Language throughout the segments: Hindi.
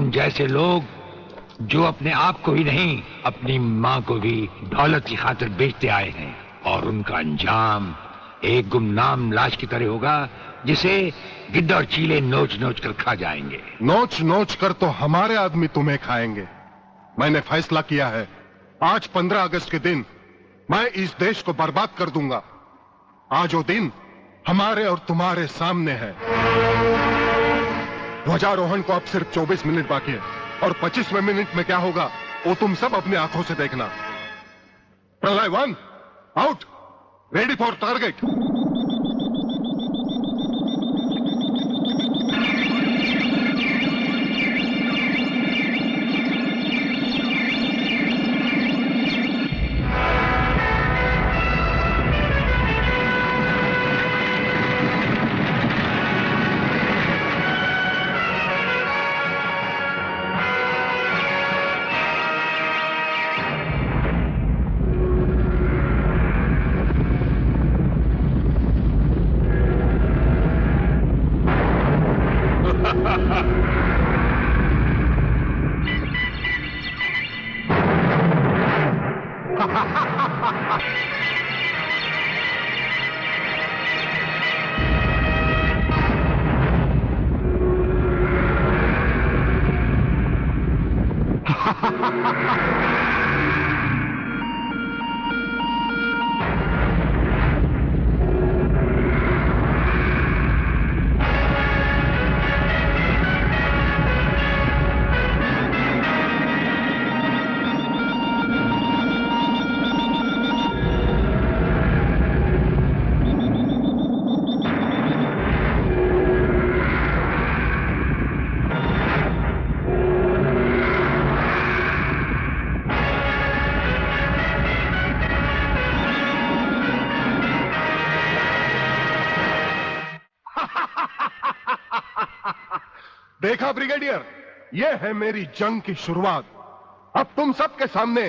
तुम जैसे लोग जो अपने आप को ही नहीं अपनी माँ को भी दौलत की खातिर बेचते आए हैं, और उनका अंजाम एक गुमनाम लाश की तरह होगा जिसे गिद्ध और चीले नोच नोच कर खा जाएंगे। नोच नोच कर तो हमारे आदमी तुम्हें खाएंगे। मैंने फैसला किया है, आज 15 अगस्त के दिन मैं इस देश को बर्बाद कर दूंगा। आज वो दिन हमारे और तुम्हारे सामने है। ध्वजारोहण को अब सिर्फ 24 मिनट बाकी है, और 25वें मिनट में क्या होगा वो तुम सब अपनी आंखों से देखना। प्रलय 1 आउट, रेडी फॉर टारगेट। देखा ब्रिगेडियर, ये है मेरी जंग की शुरुआत। अब तुम सबके सामने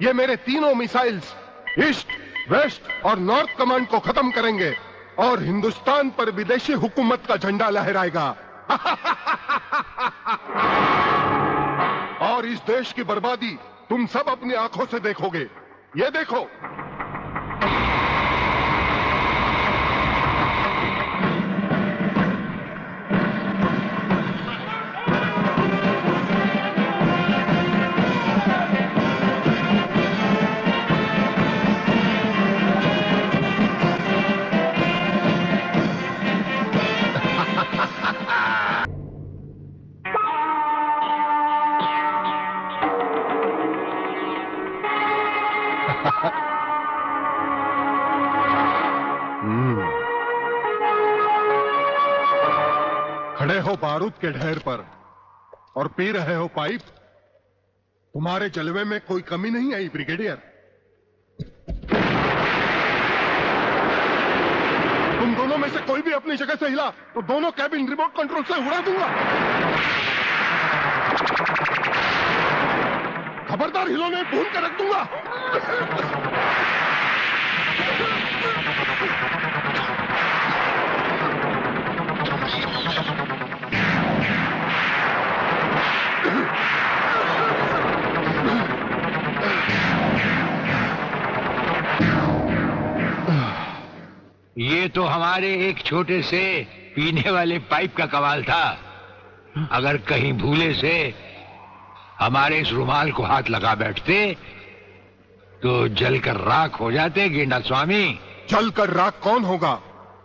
ये मेरे तीनों मिसाइल्स ईस्ट, वेस्ट और नॉर्थ कमांड को खत्म करेंगे और हिंदुस्तान पर विदेशी हुकूमत का झंडा लहराएगा। और इस देश की बर्बादी तुम सब अपनी आंखों से देखोगे। ये देखो, खड़े हो बारूद के ढेर पर और पी रहे हो पाइप। तुम्हारे जलवे में कोई कमी नहीं आई ब्रिगेडियर। तुम दोनों में से कोई भी अपनी जगह से हिला तो दोनों कैबिन रिमोट कंट्रोल से उड़ा दूंगा। खबरदार, हिलो नहीं, भून कर रख दूंगा। ये तो हमारे एक छोटे से पीने वाले पाइप का कमाल था। अगर कहीं भूले से हमारे इस रुमाल को हाथ लगा बैठते तो जलकर राख हो जाते गेंडा स्वामी। जलकर राख कौन होगा,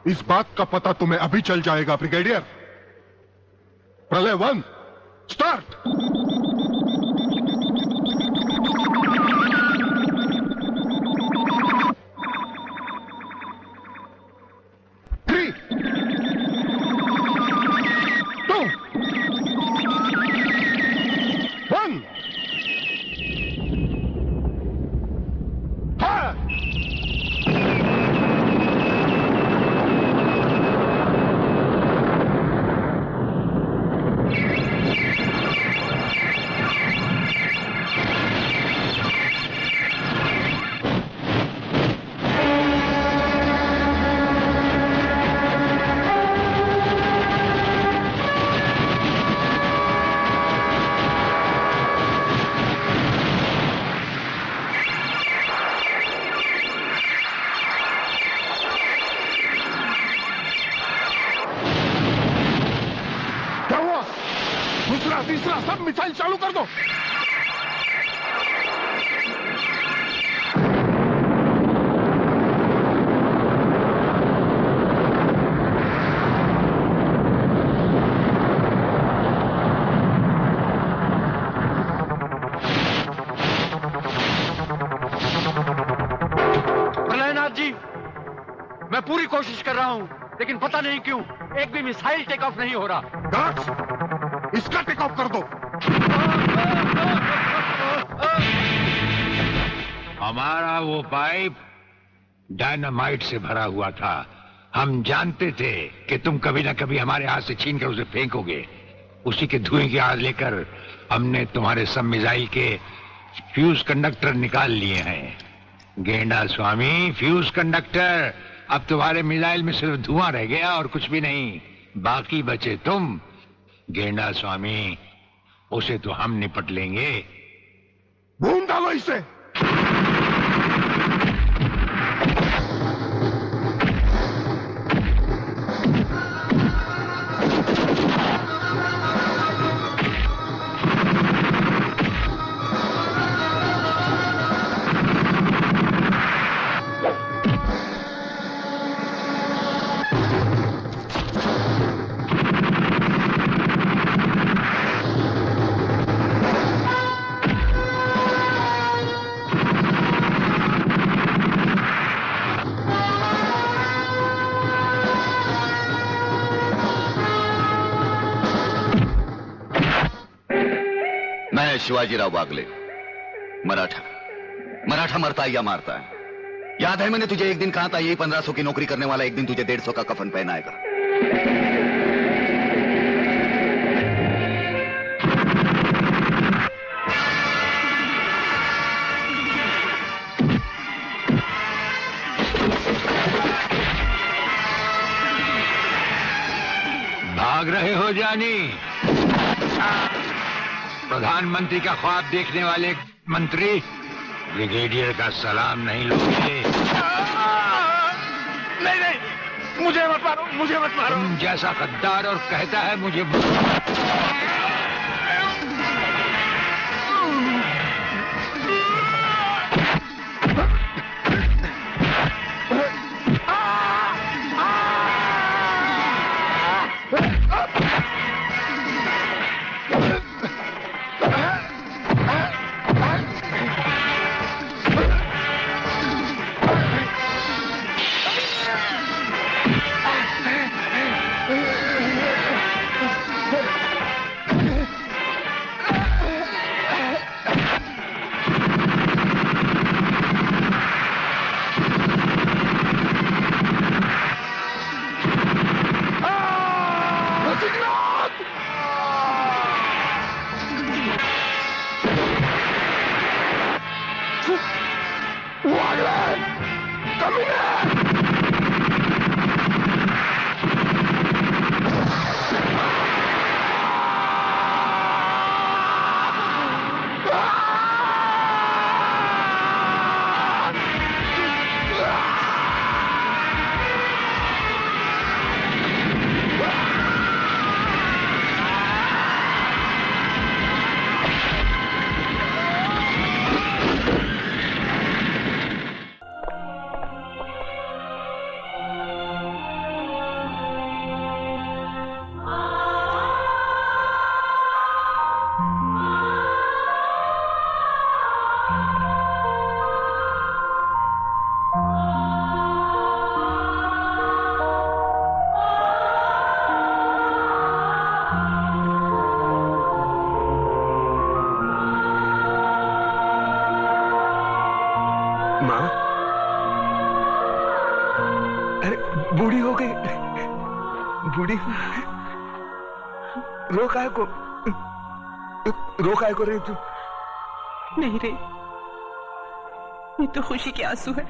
इस बात का पता तुम्हें अभी चल जाएगा ब्रिगेडियर। प्रलय 1 स्टार्ट। दूसरा तीसरा सब मिसाइल चालू कर दो। मैं पूरी कोशिश कर रहा हूं, लेकिन पता नहीं क्यों एक भी मिसाइल टेक ऑफ नहीं हो रहा। गार्ड्स, इसका टेक ऑफ कर दो। हमारा वो पाइप डायनामाइट से भरा हुआ था। हम जानते थे कि तुम कभी ना कभी हमारे हाथ से छीन कर उसे फेंकोगे। उसी के धुएं की आग लेकर हमने तुम्हारे सब मिसाइल के फ्यूज कंडक्टर निकाल लिए हैं। गेंडा स्वामी, फ्यूज कंडक्टर, अब तुम्हारे मिसाइल में सिर्फ धुआं रह गया और कुछ भी नहीं। बाकी बचे तुम। गेंडा स्वामी, उसे तो हम निपट लेंगे। भून डालो इसे। शिवाजीराव बागले, मराठा मरता है या मारता है। याद है मैंने तुझे एक दिन कहा था, यही 1500 की नौकरी करने वाला एक दिन तुझे 150 का कफन पहनाएगा। भाग रहे हो जानी? प्रधानमंत्री का ख्वाब देखने वाले मंत्री ब्रिगेडियर का सलाम नहीं लोगे? नहीं, मुझे मत मारो, मुझे मत मारो। तुम जैसा गद्दार और कहता है मुझे रोका को रही तू? नहीं रे, ये तो खुशी के आंसू है।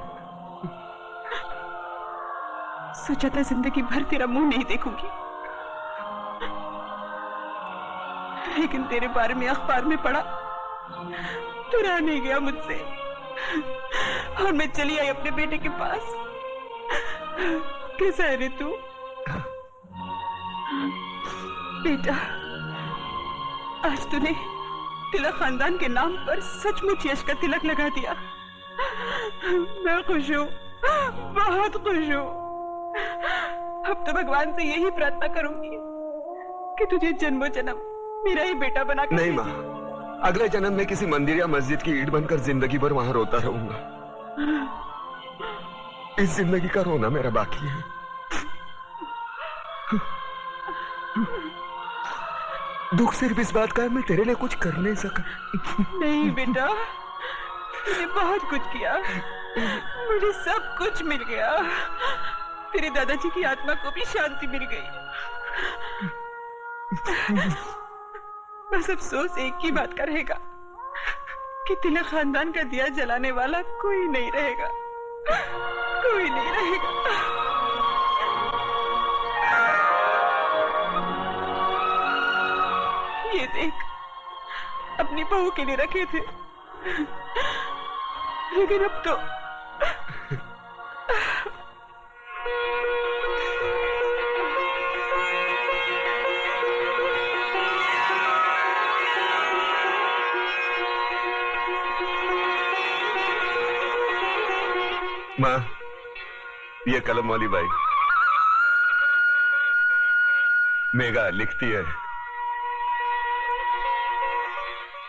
सोचा था जिंदगी भर तेरा मुंह नहीं देखूंगी, लेकिन तेरे बारे में अखबार में पढ़ा तो रहा नहीं गया मुझसे, और मैं चली आई अपने बेटे के पास। कैसा है रे तू? बेटा, आज तूने तिलक खानदान के नाम पर सचमुच यश का तिलक लगा दिया। मैं खुश हूँ, बहुत खुश हूँ। अब तो भगवान से यही प्रार्थना करूंगी कि तुझे जन्मों जन्म मेरा ही बेटा बना कर। नहीं माँ, अगले जन्म में किसी मंदिर या मस्जिद की ईंट बनकर जिंदगी भर वहां रोता रहूंगा। इस जिंदगी का रोना मेरा बाकी है। दुख सिर्फ इस बात का है मैं तेरे लिए कुछ कर नहीं सका। नहीं बेटा, तूने बहुत कुछ किया, मुझे सब कुछ मिल गया। तेरे दादाजी की आत्मा को भी शांति मिल गई। बस अफसोस एक ही बात का रहेगा कि तिलक खानदान का दिया जलाने वाला कोई नहीं रहेगा, कोई नहीं रहेगा। ये देख, अपनी बहू के लिए रखे थे, लेकिन अब तो माँ, ये कलम वाली बाई मेघा लिखती है,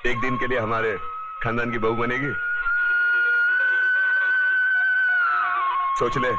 एक दिन के लिए हमारे खानदान की बहू बनेगी। सोच ले।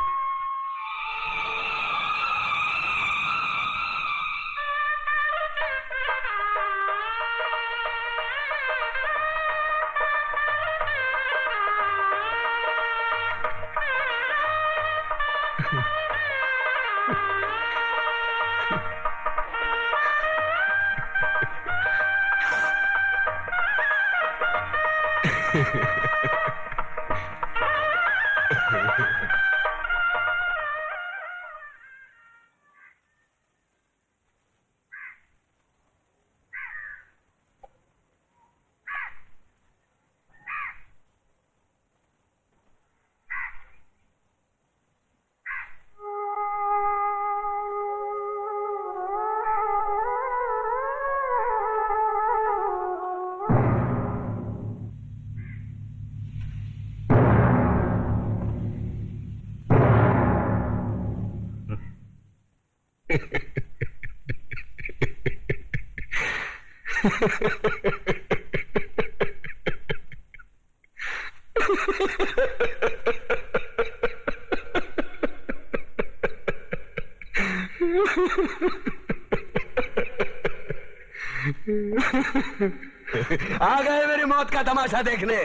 आ गए मेरी मौत का तमाशा देखने।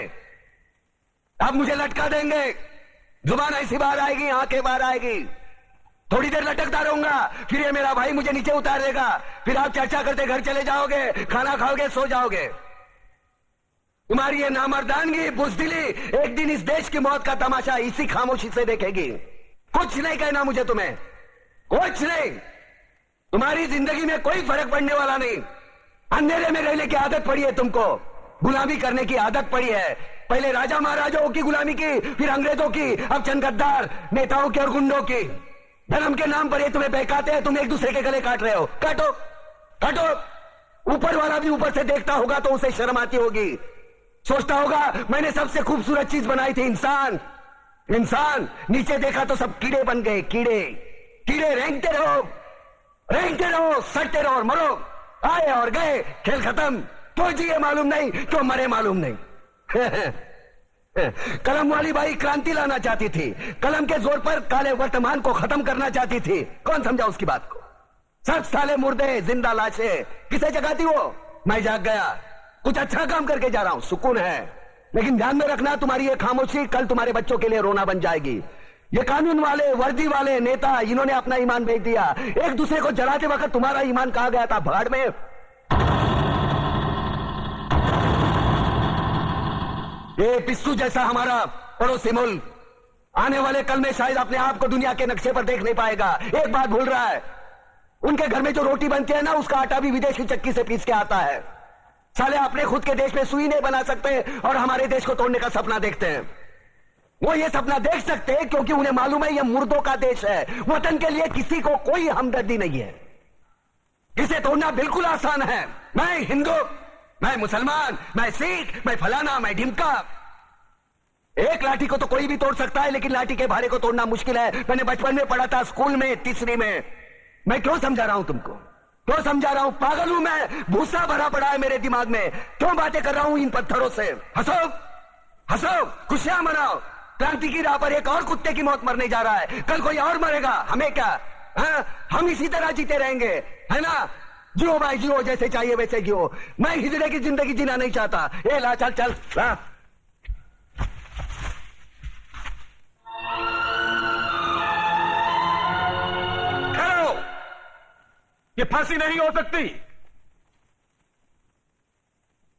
अब मुझे लटका देंगे, जुबान ऐसी बाहर आएगी, आंखें बाहर आएगी। थोड़ी देर लटकता रहूंगा, फिर ये मेरा भाई मुझे नीचे उतार देगा, फिर आप चर्चा करते घर चले जाओगे, खाना खाओगे, सो जाओगे। तुम्हारी ये नामर्दानगी, बुज़दिली एक दिन इस देश की मौत का तमाशा इसी खामोशी से देखेगी। कुछ नहीं कहना मुझे तुम्हें, कुछ नहीं। तुम्हारी जिंदगी में कोई फर्क पड़ने वाला नहीं। अंधेरे में रहने की आदत पड़ी है तुमको, गुलामी करने की आदत पड़ी है। पहले राजा महाराजाओं की गुलामी की, फिर अंग्रेजों की, अब चंद गद्दार नेताओं की और गुंडों की। धर्म के नाम पर ये तुम्हें बहकाते हैं, तुम एक दूसरे के गले काट रहे हो। काटो काटो। ऊपर वाला भी ऊपर से देखता होगा तो उसे शर्म आती होगी, सोचता होगा मैंने सबसे खूबसूरत चीज बनाई थी, इंसान। इंसान नीचे देखा तो सब कीड़े बन गए, कीड़े। कीड़े रेंगते रहो, सटते रहो और मरो। आए और गए, खेल खत्म। तो जिए मालूम नहीं, तो मरे मालूम नहीं। कलम वाली बाई क्रांति लाना चाहती थी, कलम के जोर पर काले वर्तमान को खत्म करना चाहती थी। कौन समझा उसकी बात को? सब साले मुर्दे, जिंदा लाशें। किसे जगाती वो? मैं जाग गया, कुछ अच्छा काम करके जा रहा हूं, सुकून है। लेकिन ध्यान में रखना, तुम्हारी ये खामोशी कल तुम्हारे बच्चों के लिए रोना बन जाएगी। ये कानून वाले, वर्दी वाले नेता, इन्होंने अपना ईमान बेच दिया। एक दूसरे को जलाते वक्त तुम्हारा ईमान कहां गया था? भाड़ में। ये पिस्सू जैसा हमारा पड़ोसी मुल्क आने वाले कल में शायद अपने आप को दुनिया के नक्शे पर देख नहीं पाएगा। एक बात भूल रहा है, उनके घर में जो रोटी बनती है ना, उसका आटा भी विदेशी चक्की से पीस के आता है। साले अपने खुद के देश में सुई नहीं बना सकते और हमारे देश को तोड़ने का सपना देखते हैं। वो ये सपना देख सकते हैं क्योंकि उन्हें मालूम है ये मुर्दों का देश है। वतन के लिए किसी को कोई हमदर्दी नहीं है। इसे तोड़ना बिल्कुल आसान है। मैं हिंदू, मैं मुसलमान, मैं सिख, मैं फलाना, मैं ढिमका। एक लाठी को तो कोई भी तोड़ सकता है, लेकिन लाठी के भारे को तोड़ना मुश्किल है। मैंने बचपन में पढ़ा था, स्कूल में, तीसरी में। मैं क्यों समझा रहा हूं तुमको? क्यों समझा रहा हूं? पागल हूं मैं? भूसा भरा पड़ा है मेरे दिमाग में। क्यों बातें कर रहा हूं इन पत्थरों से? हंसो, हंसो, खुशियां मनाओ। क्रांति की राह पर एक और कुत्ते की मौत मरने जा रहा है। कल कोई और मरेगा, हमें क्या? हम इसी तरह जीते रहेंगे, है ना? जियो भाई जियो, जैसे चाहिए वैसे जियो। मैं हिजड़े की जिंदगी जीना नहीं चाहता। ए ला, चल चल ला। ये फांसी नहीं हो सकती।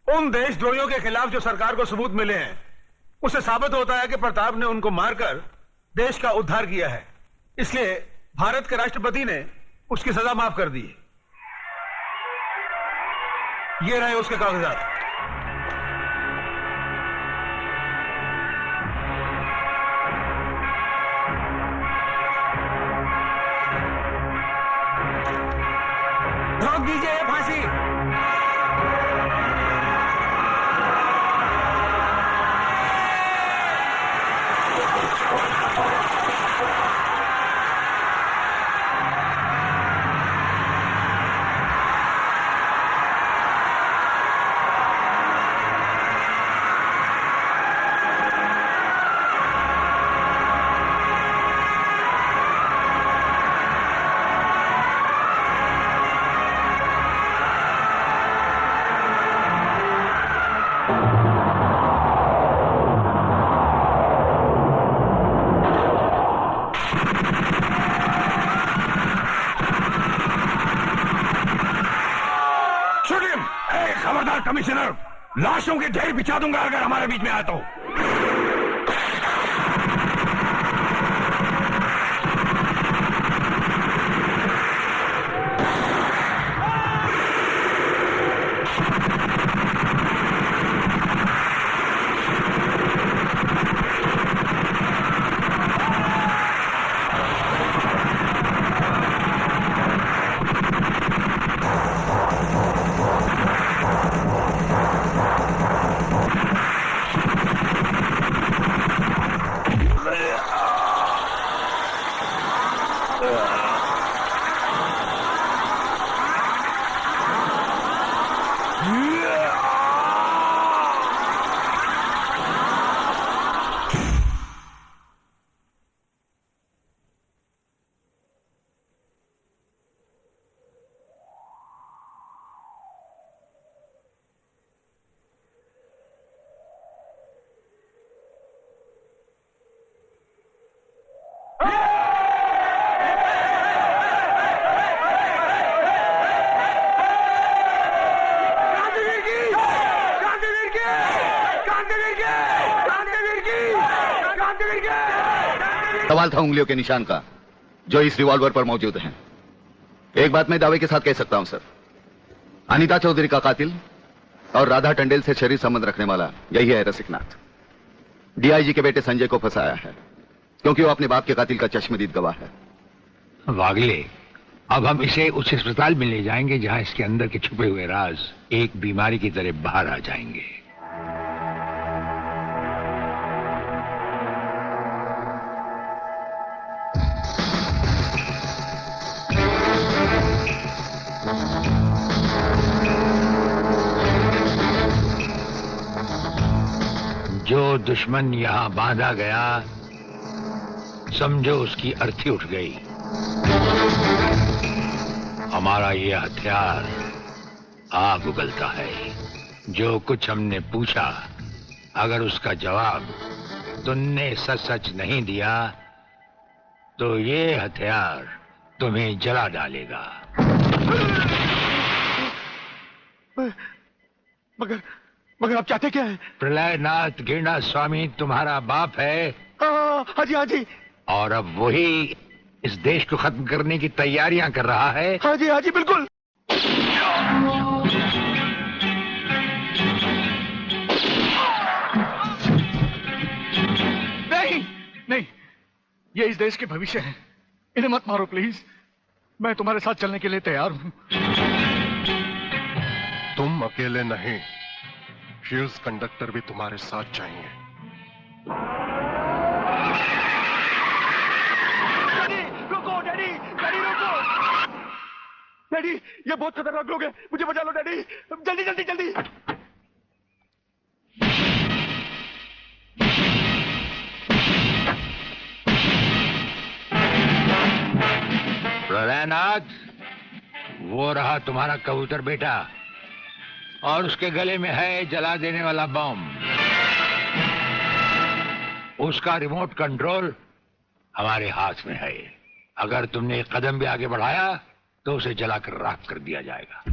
उन देशद्रोहियों के खिलाफ जो सरकार को सबूत मिले हैं, उससे साबित होता है कि प्रताप ने उनको मारकर देश का उद्धार किया है। इसलिए भारत के राष्ट्रपति ने उसकी सजा माफ कर दी। ये रहे उसके कागजात। रोक दीजिए ये फांसी। कमिश्नर, लाशों के ढेर बिछा दूंगा अगर हमारे बीच में आया तो। सवाल था उंगलियों के निशान का जो इस रिवॉल्वर पर मौजूद हैं। एक बात मैं दावे के साथ कह सकता हूं सर, अनीता चौधरी का कातिल और राधा टंडेल से शरीर संबंध रखने वाला यही है रसिकनाथ। डीआईजी के बेटे संजय को फंसाया है क्योंकि वो अपने बाप के कातिल का चश्मदीद गवाह है। वागले, अब हम इसे उस अस्पताल में ले जाएंगे जहां इसके अंदर के छुपे हुए राज एक बीमारी की तरह बाहर आ जाएंगे। जो दुश्मन यहां बांधा गया, समझो उसकी अर्थी उठ गई। हमारा ये हथियार आग उगलता है। जो कुछ हमने पूछा, अगर उसका जवाब तुमने सच सच नहीं दिया तो ये हथियार तुम्हें जला डालेगा। मगर आप चाहते क्या है? प्रलयनाथ गिरना स्वामी तुम्हारा बाप है। हाँ जी, हाँ जी। और अब वही इस देश को खत्म करने की तैयारियां कर रहा है। हाँ जी, हाँ जी, बिल्कुल। नहीं नहीं, ये इस देश के भविष्य है। इन्हें मत मारो प्लीज। मैं तुम्हारे साथ चलने के लिए तैयार हूं। तुम अकेले नहीं, फ्यूज कंडक्टर भी तुम्हारे साथ चाहिए। डैडी रुको, डैडी डैडी रुको। डैडी ये बहुत खतरनाक लोग हैं, मुझे बचा लो डैडी, जल्दी जल्दी जल्दी। प्रलयनाथ, वो रहा तुम्हारा कबूतर बेटा, और उसके गले में है जला देने वाला बम। उसका रिमोट कंट्रोल हमारे हाथ में है। अगर तुमने एक कदम भी आगे बढ़ाया तो उसे जलाकर राख कर दिया जाएगा।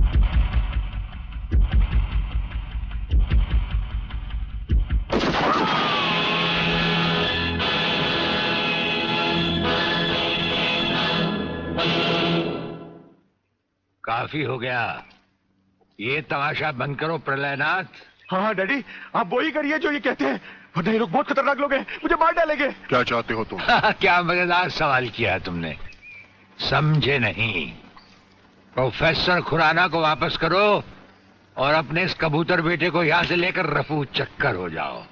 काफी हो गया, ये तमाशा बंद करो प्रलयनाथ। हाँ डैडी, आप वो ही करिए जो ये कहते हैं, वरना ये लोग बहुत खतरनाक लोग हैं, मुझे मार डालेंगे। क्या चाहते हो तुम? क्या मजेदार सवाल किया तुमने, समझे नहीं। प्रोफेसर खुराना को वापस करो और अपने इस कबूतर बेटे को यहां से लेकर रफू चक्कर हो जाओ।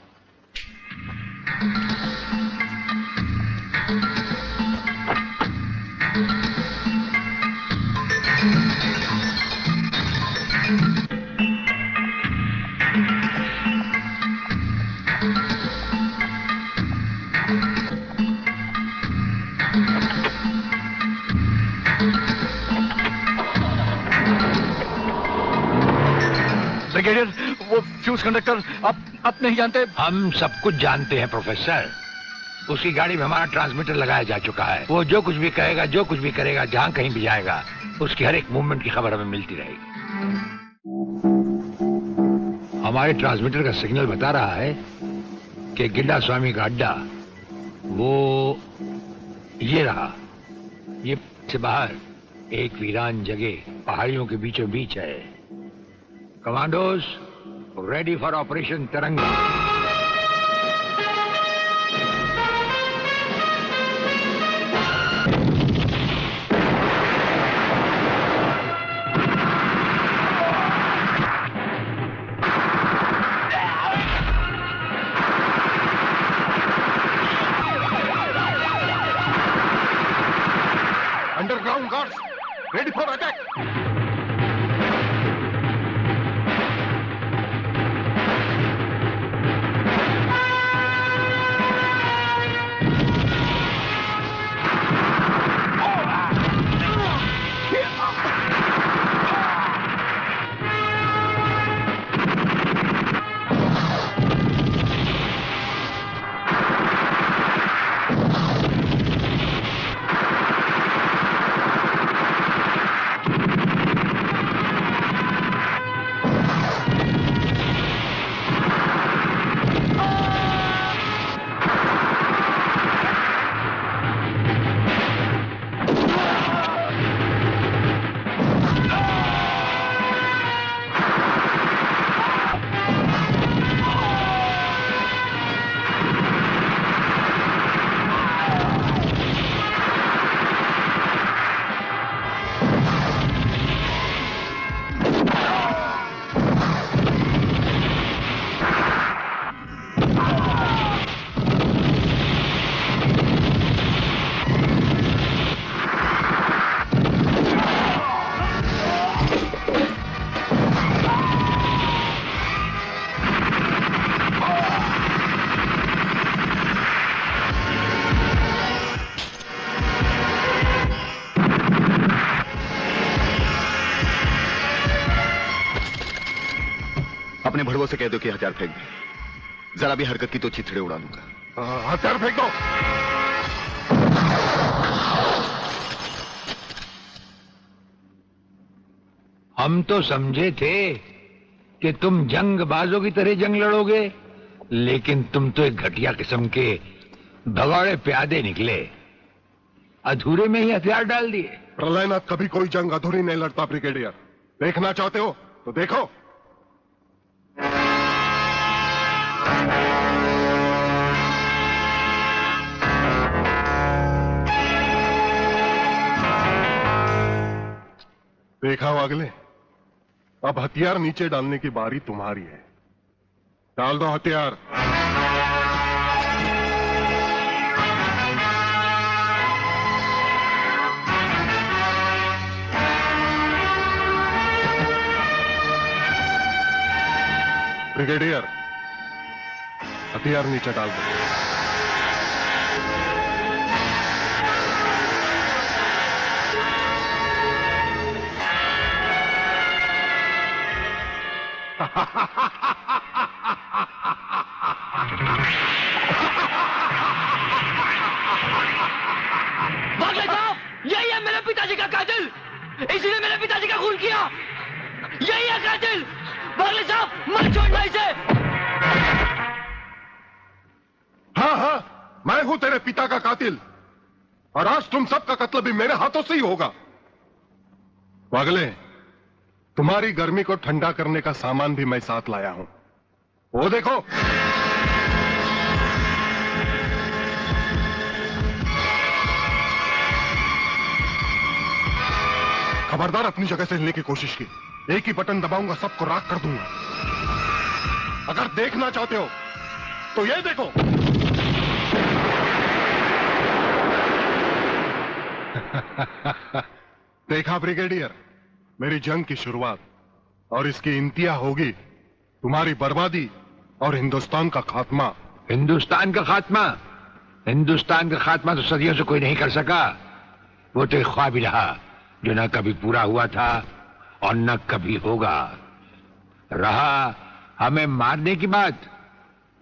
ब्रिगेडियर, वो फ्यूज कंडक्टर आप नहीं जानते? हम सब कुछ जानते हैं प्रोफेसर। उसकी गाड़ी में हमारा ट्रांसमीटर लगाया जा चुका है। वो जो कुछ भी कहेगा, जो कुछ भी करेगा, जहां कहीं भी जाएगा, उसकी हर एक मूवमेंट की खबर हमें मिलती रहेगी। हमारे ट्रांसमीटर का सिग्नल बता रहा है कि गिड्डा स्वामी का अड्डा वो ये रहा। ये से बाहर एक वीरान जगह पहाड़ियों के बीचों बीच है। कमांडोज रेडी फॉर ऑपरेशन तिरंगा। Underground guards ready for attack. अपने भड़वों से कह दो कि हथियार फेंक दे। जरा भी हरकत की तो चिथड़े उड़ा दूंगा। हथियार फेंक दो। हम तो समझे थे कि तुम जंगबाजों की तरह जंग लड़ोगे, लेकिन तुम तो एक घटिया किस्म के भगौड़े प्यादे निकले। अधूरे में ही हथियार डाल दिए। प्रलयनाथ कभी कोई जंग अधूरी नहीं लड़ता ब्रिगेडियर। देखना चाहते हो तो देखो। देखा वागले, अब हथियार नीचे डालने की बारी तुम्हारी है। डाल दो हथियार। ब्रिगेडियर, हथियार नीचे डाल दो। वागले साहब, यही है मेरे पिताजी का कातिल। इसी ने मेरे पिताजी का खून किया। यही है कातिल। वागले साहब, मत छोड़ना इसे। हाँ हाँ, मैं हूं तेरे पिता का कातिल, और आज तुम सबका कत्ल भी मेरे हाथों से ही होगा। वागले, तुम्हारी गर्मी को ठंडा करने का सामान भी मैं साथ लाया हूं। वो देखो। खबरदार अपनी जगह से हिलने की कोशिश की। एक ही बटन दबाऊंगा, सबको राख कर दूंगा। अगर देखना चाहते हो तो ये देखो। देखा ब्रिगेडियर, मेरी जंग की शुरुआत, और इसकी इंतहा होगी तुम्हारी बर्बादी और हिंदुस्तान का खात्मा। हिंदुस्तान का खात्मा? हिंदुस्तान का खात्मा तो सदियों से कोई नहीं कर सका। वो तो एक ख्वाब ही रहा जो न कभी पूरा हुआ था और न कभी होगा। रहा हमें मारने की बात,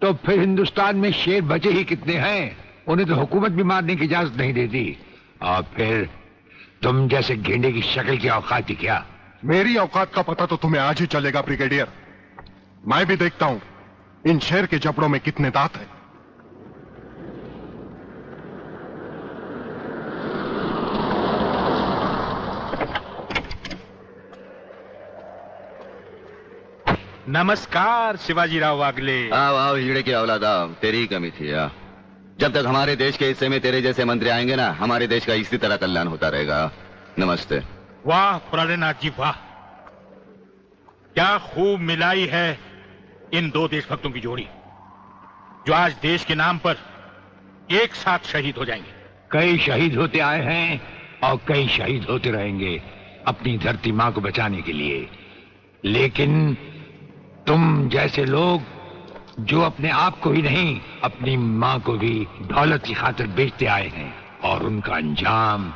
तो फिर हिंदुस्तान में शेर बचे ही कितने हैं। उन्हें तो हुकूमत भी मारने की इजाजत नहीं देती। और फिर तुम जैसे गेंडे की शक्ल की औकात ही क्या? मेरी औकात का पता तो तुम्हें आज ही चलेगा ब्रिगेडियर। मैं भी देखता हूं इन शेर के जबड़ों में कितने दांत हैं। नमस्कार शिवाजी राव वागले। आओ आओ हीरे की औलाद, आओ। तेरी ही कमी थी। जब तक हमारे देश के हिस्से में तेरे जैसे मंत्री आएंगे ना, हमारे देश का इसी तरह कल्याण होता रहेगा। नमस्ते। वाह प्राणनाथ जी वाह, क्या खूब मिलाई है इन दो देशभक्तों की जोड़ी, जो आज देश के नाम पर एक साथ शहीद हो जाएंगे। कई शहीद होते आए हैं और कई शहीद होते रहेंगे अपनी धरती मां को बचाने के लिए। लेकिन तुम जैसे लोग जो अपने आप को ही नहीं, अपनी मां को भी दौलत की खातिर बेचते आए हैं, और उनका अंजाम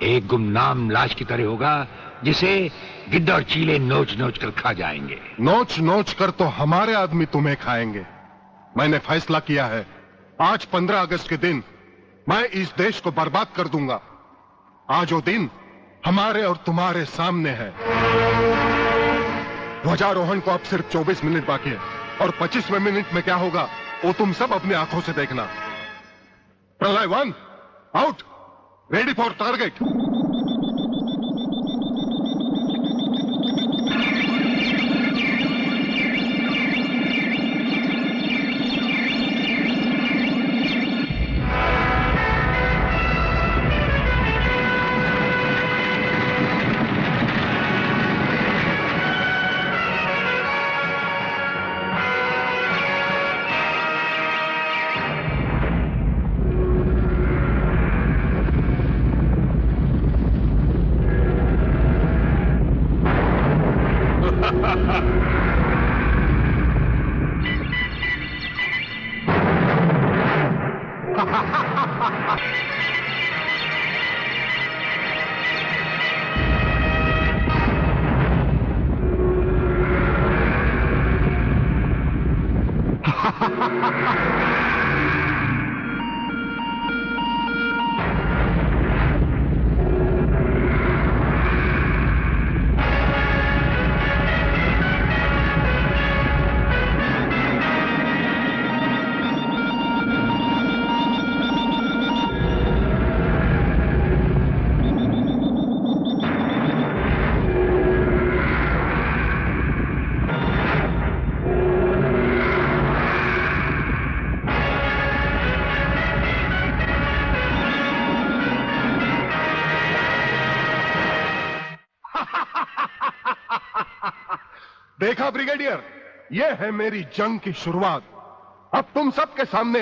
एक गुमनाम लाश की तरह होगा जिसे गिद्ध और चीले नोच नोच कर खा जाएंगे। नोच नोच कर तो हमारे आदमी तुम्हें खाएंगे। मैंने फैसला किया है, आज 15 अगस्त के दिन मैं इस देश को बर्बाद कर दूंगा। आज वो दिन हमारे और तुम्हारे सामने है। ध्वजारोहण को अब सिर्फ 24 मिनट बाकी है, और 25वें मिनट में क्या होगा वो तुम सब अपनी आंखों से देखना। प्रलय 1 आउट, रेडी फॉर टारगेट। देखा ब्रिगेडियर, ये है मेरी जंग की शुरुआत। अब तुम सबके सामने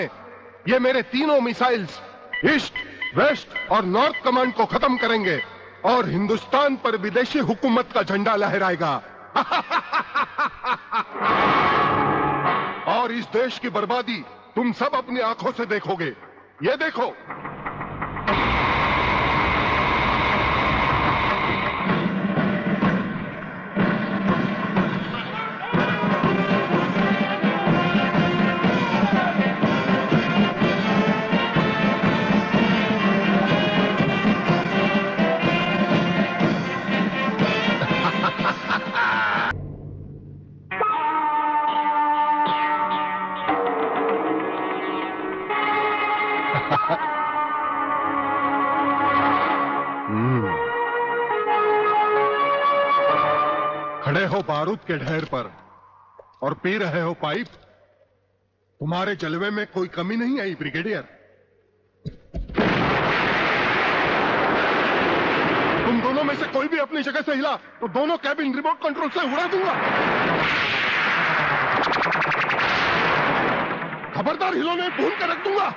ये मेरे तीनों मिसाइल्स ईस्ट, वेस्ट और नॉर्थ कमांड को खत्म करेंगे और हिंदुस्तान पर विदेशी हुकूमत का झंडा लहराएगा। और इस देश की बर्बादी तुम सब अपनी आंखों से देखोगे। ये देखो, खड़े हो बारूद के ढेर पर और पी रहे हो पाइप। तुम्हारे जलवे में कोई कमी नहीं आई ब्रिगेडियर। तुम दोनों में से कोई भी अपनी जगह से हिला तो दोनों कैबिन रिमोट कंट्रोल से उड़ा दूंगा। खबरदार हिलो नहीं, भून कर रख दूंगा।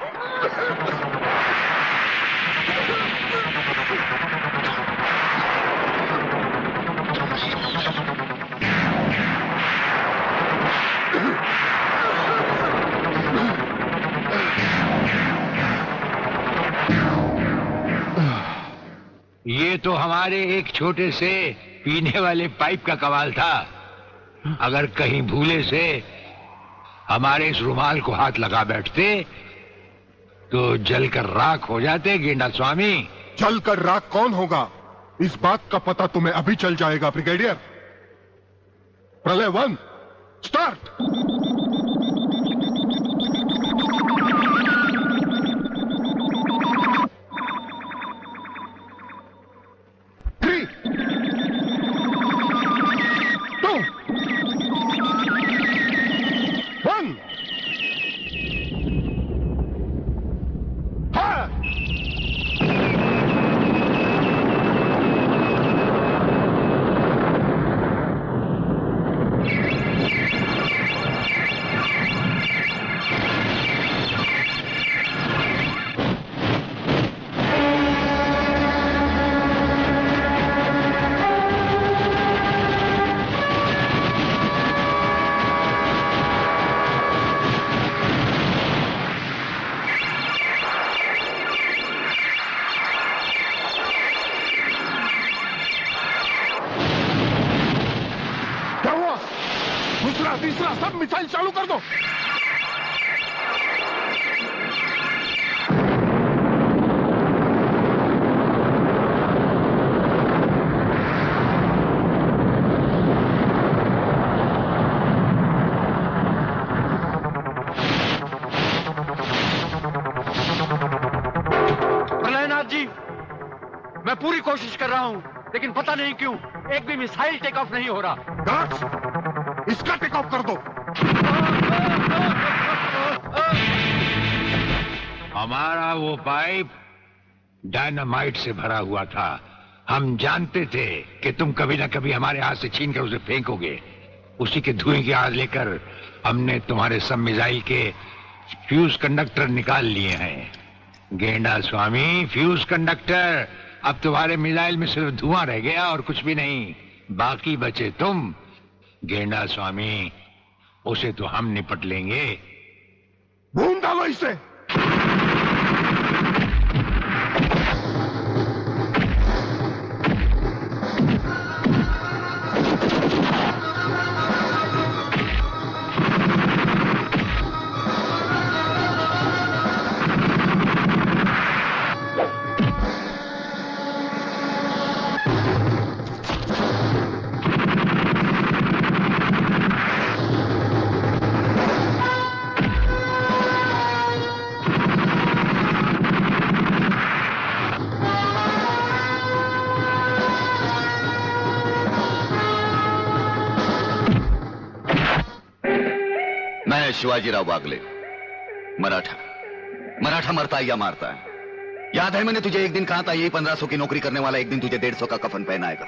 ये तो हमारे एक छोटे से पीने वाले पाइप का कमाल था। अगर कहीं भूले से हमारे इस रुमाल को हाथ लगा बैठते तो जलकर राख हो जाते गेंडा स्वामी। जलकर राख कौन होगा, इस बात का पता तुम्हें अभी चल जाएगा ब्रिगेडियर। प्रलय 1 स्टार्ट। दूसरा तीसरा सब मिसाइल चालू कर दो। प्रलयनाथ जी, मैं पूरी कोशिश कर रहा हूं, लेकिन पता नहीं क्यों एक भी मिसाइल टेक ऑफ नहीं हो रहा। गार्ड्स, इसका टेक ऑफ कर दो। हमारा वो पाइप डायनामाइट से भरा हुआ था। हम जानते थे कि तुम कभी ना कभी हमारे हाथ से छीन कर उसे फेंकोगे। उसी के धुएं की आग लेकर हमने तुम्हारे सब मिसाइल के फ्यूज कंडक्टर निकाल लिए हैं। गेंडा स्वामी, फ्यूज कंडक्टर, अब तुम्हारे मिसाइल में सिर्फ धुआं रह गया और कुछ भी नहीं। बाकी बचे तुम। गेंडा स्वामी, उसे तो हम निपट लेंगे। भून डालो इसे। शिवाजीराव बागले, मराठा मरता है या मारता है। याद है मैंने तुझे एक दिन कहा था, यही 1500 की नौकरी करने वाला एक दिन तुझे 150 का कफन पहनाएगा।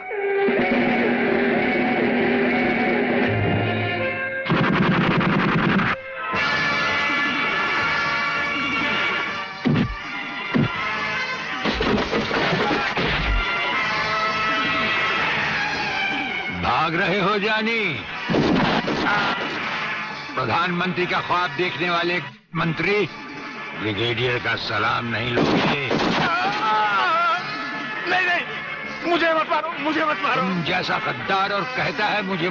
अंबानी, प्रधानमंत्री का ख्वाब देखने वाले मंत्री ब्रिगेडियर का सलाम नहीं लोगे। नहीं नहीं, मुझे मत मारो, मुझे मत मारो। तुम जैसा गद्दार और कहता है मुझे